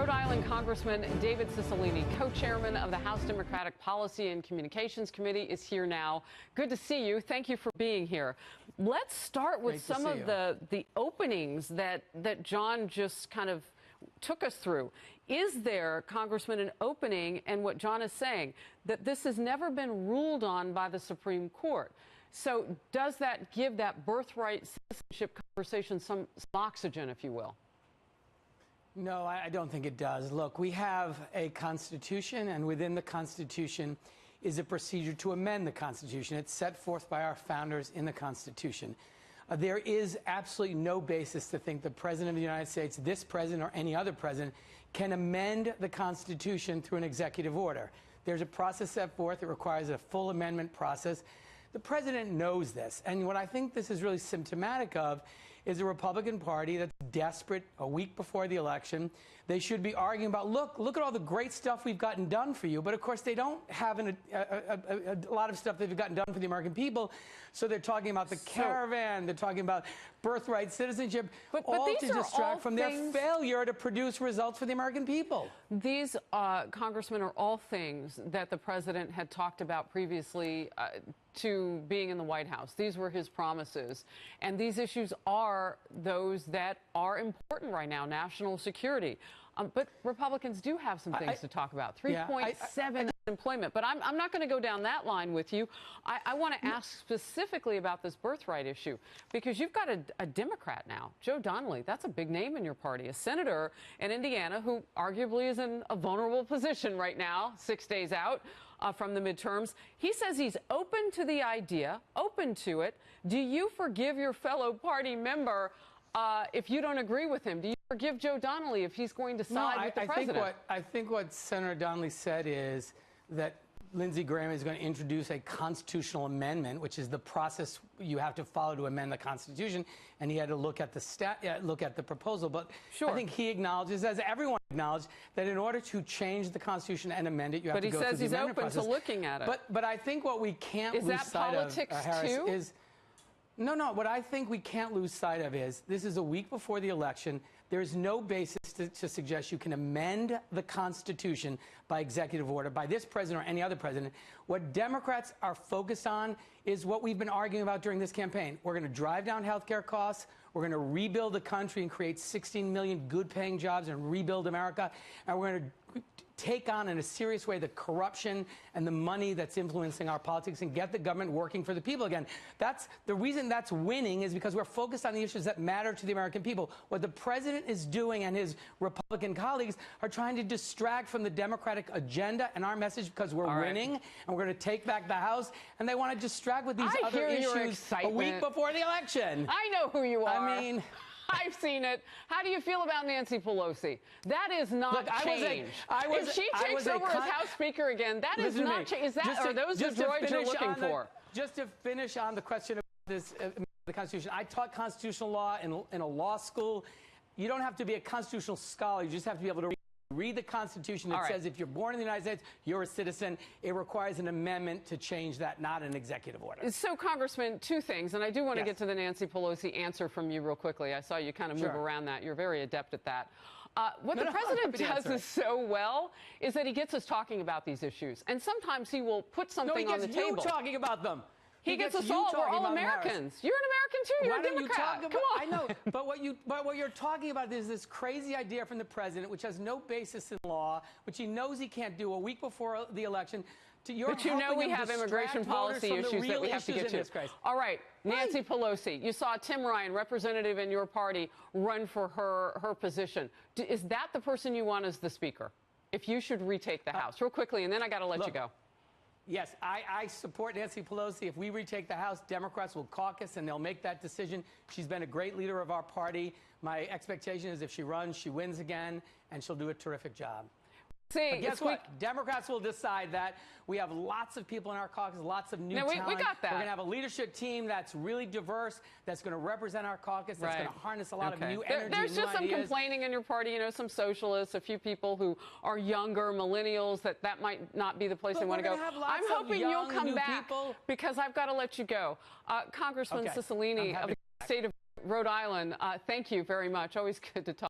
Rhode Island Congressman David Cicilline, co-chairman of the House Democratic Policy and Communications Committee, is here now. Good to see you. Thank you for being here. Let's start with some of the openings that John just kind of took us through. Is there, Congressman, an opening in what John is saying, that this has never been ruled on by the Supreme Court? So does that give that birthright citizenship conversation some oxygen, if you will? No, I don't think it does. Look, we have a Constitution, and within the Constitution is a procedure to amend the Constitution. It's set forth by our founders in the Constitution. There is absolutely no basis to think the President of the United States, this President or any other President, can amend the Constitution through an executive order. There's a process set forth. It requires a full amendment process. The President knows this, and what I think this is really symptomatic of is a Republican Party that's desperate a week before the election. They should be arguing about, look at all the great stuff we've gotten done for you, but of course they don't have a lot of stuff they've gotten done for the American people, so they're talking about the caravan, they're talking about birthright citizenship, all to distract from their failure to produce results for the American people. These, Congressman, are all things that the President had talked about previously to being in the White House. These were his promises. And these issues are those that are important right now, national security. But Republicans do have some things to talk about. 3.7 employment. But I'm not going to go down that line with you. I want to ask specifically about this birthright issue, because you've got a Democrat now, Joe Donnelly. That's a big name in your party, a senator in Indiana who arguably is in a vulnerable position right now, 6 days out from the midterms. He says he's open to the idea, open to it. Do you forgive your fellow party member if you don't agree with him? Do you forgive Joe Donnelly if he's going to side with the president? I think what Senator Donnelly said is that Lindsey Graham is going to introduce a constitutional amendment, which is the process you have to follow to amend the Constitution, and he had to look at the proposal. But I think he acknowledges, as everyone acknowledged, that in order to change the Constitution and amend it, you have to go through the amendment process. But he says he's open to looking at it. But I think what we can't lose sight of, Harris, is what I think we can't lose sight of is this is a week before the election. There is no basis to suggest you can amend the Constitution by executive order, by this president or any other president. What Democrats are focused on is what we've been arguing about during this campaign. We're going to drive down health care costs. We're going to rebuild the country and create 16 million good-paying jobs and rebuild America. And we're going to take on in a serious way the corruption and the money that's influencing our politics and get the government working for the people again. That's the reason that's winning, is because we're focused on the issues that matter to the American people. What the president is doing and his Republican colleagues are trying to distract from the Democratic agenda and our message, because we're winning and we're going to take back the House, and they want to distract with these other issues a week before the election. I know who you are. I mean, I've seen it. How do you feel about Nancy Pelosi? That is not change. If she takes over as House Speaker again, that is not change. Are those the droids you're looking for? Just to finish on the question of this, the Constitution, I taught constitutional law in a law school. You don't have to be a constitutional scholar. You just have to be able to read the Constitution. It says if you're born in the United States, you're a citizen. It requires an amendment to change that, not an executive order. So, Congressman, two things, and I do want to get to the Nancy Pelosi answer from you real quickly. I saw you kind of move around that. You're very adept at that. What the president does is so well is that he gets us talking about these issues, and sometimes he will put something on the table. No, he gets you talking about them. He gets us all. We're all Americans. You're an American too. You're a Democrat. Come on. I know, but what you're talking about is this crazy idea from the president, which has no basis in law, which he knows he can't do a week before the election. But you know we have immigration policy issues that we have to get to. All right, Nancy Pelosi, you saw Tim Ryan, representative in your party, run for her position. Is that the person you want as the Speaker, if you should retake the House? Real quickly, and then I got to let you go. Yes, I support Nancy Pelosi. If we retake the House, Democrats will caucus and they'll make that decision. She's been a great leader of our party. My expectation is if she runs, she wins again, and she'll do a terrific job. But guess what? Democrats will decide that. We have lots of people in our caucus, lots of new talent. We got that. We're going to have a leadership team that's really diverse, that's going to represent our caucus, that's going to harness a lot of new energy. There's just some complaining in your party, some socialists, a few people who are younger, millennials, that might not be the place they want to go. I'm hoping you'll come back because I've got to let you go. Congressman Cicilline of the state of Rhode Island, thank you very much. Always good to talk.